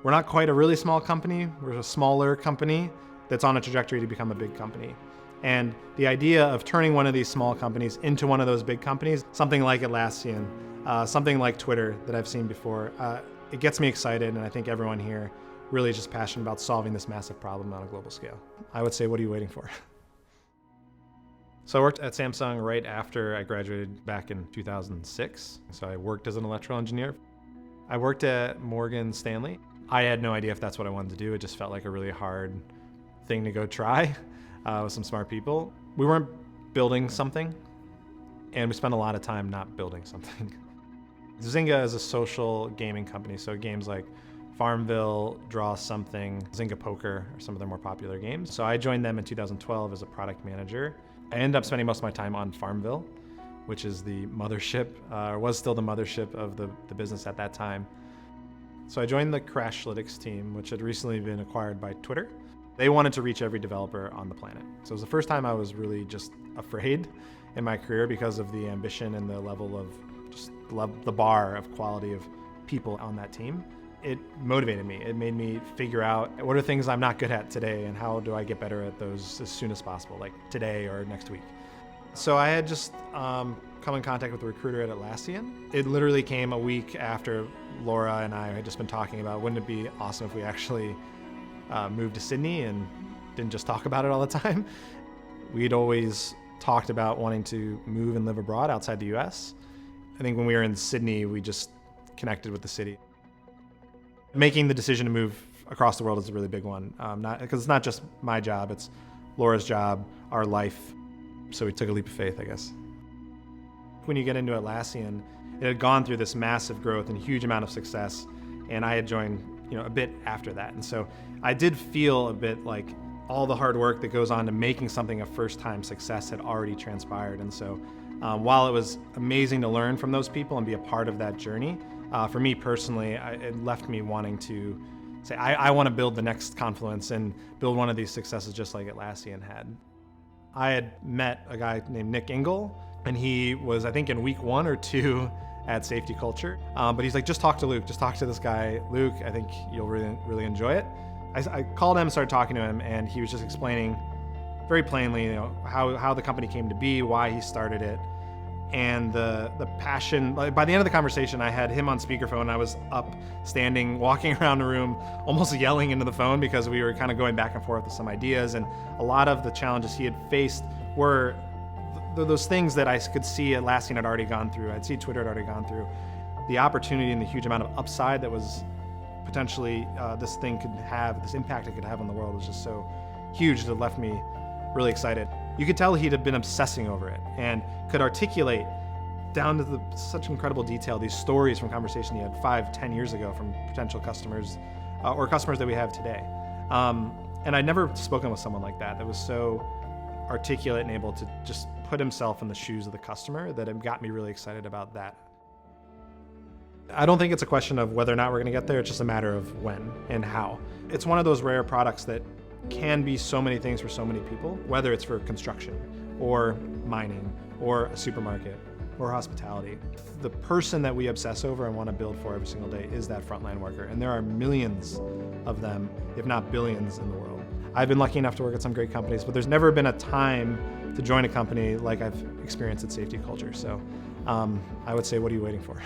We're not quite a really small company. We're a smaller company that's on a trajectory to become a big company. And the idea of turning one of these small companies into one of those big companies, something like Atlassian, something like Twitter that I've seen before, it gets me excited, and I think everyone here really is just passionate about solving this massive problem on a global scale. I would say, what are you waiting for? So I worked at Samsung right after I graduated back in 2006. So I worked as an electrical engineer. I worked at Morgan Stanley. I had no idea if that's what I wanted to do. It just felt like a really hard thing to go try with some smart people. We weren't building something, and we spent a lot of time not building something. Zynga is a social gaming company, so games like Farmville, Draw Something, Zynga Poker are some of their more popular games. So I joined them in 2012 as a product manager. I ended up spending most of my time on Farmville, which is the mothership, or was still the mothership of the business at that time. So I joined the Crashlytics team, which had recently been acquired by Twitter. They wanted to reach every developer on the planet. So it was the first time I was really just afraid in my career because of the ambition and the level of just the bar of quality of people on that team. It motivated me. It made me figure out what are things I'm not good at today and how do I get better at those as soon as possible, like today or next week. So I had just come in contact with a recruiter at Atlassian. It literally came a week after Laura and I had just been talking about, wouldn't it be awesome if we actually moved to Sydney and didn't just talk about it all the time. We'd always talked about wanting to move and live abroad outside the US. I think when we were in Sydney, we just connected with the city. Making the decision to move across the world is a really big one, because it's not just my job, it's Laura's job, our life. So we took a leap of faith, I guess. When you get into Atlassian, it had gone through this massive growth and huge amount of success, and I had joined a bit after that. And so I did feel a bit like all the hard work that goes on to making something a first-time success had already transpired. And so while it was amazing to learn from those people and be a part of that journey, for me personally, it left me wanting to say, I want to build the next Confluence and build one of these successes just like Atlassian had. I had met a guy named Nick Engel, and he was, I think, in week 1 or 2 at SafetyCulture. But he's like, just talk to Luke, just talk to this guy. Luke, I think you'll really enjoy it. I called him, started talking to him, and he was just explaining very plainly, how the company came to be, why he started it, and the passion. By the end of the conversation, I had him on speakerphone. I was up, standing, walking around the room, almost yelling into the phone because we were kind of going back and forth with some ideas. And a lot of the challenges he had faced were those things that I could see Atlassian had already gone through. I'd see Twitter had already gone through. The opportunity and the huge amount of upside that was potentially this impact it could have on the world was just so huge that it left me really excited. You could tell he'd have been obsessing over it and could articulate down to such incredible detail these stories from conversation he had 5-10 years ago from potential customers or customers that we have today. And I'd never spoken with someone like that was so articulate and able to just put himself in the shoes of the customer that it got me really excited about that. I don't think it's a question of whether or not we're going to get there. It's just a matter of when and how. It's one of those rare products that can be so many things for so many people, whether it's for construction or mining or a supermarket or hospitality. The person that we obsess over and want to build for every single day is that frontline worker. And there are millions of them, if not billions, in the world. I've been lucky enough to work at some great companies, but there's never been a time to join a company like I've experienced at SafetyCulture. So I would say, what are you waiting for?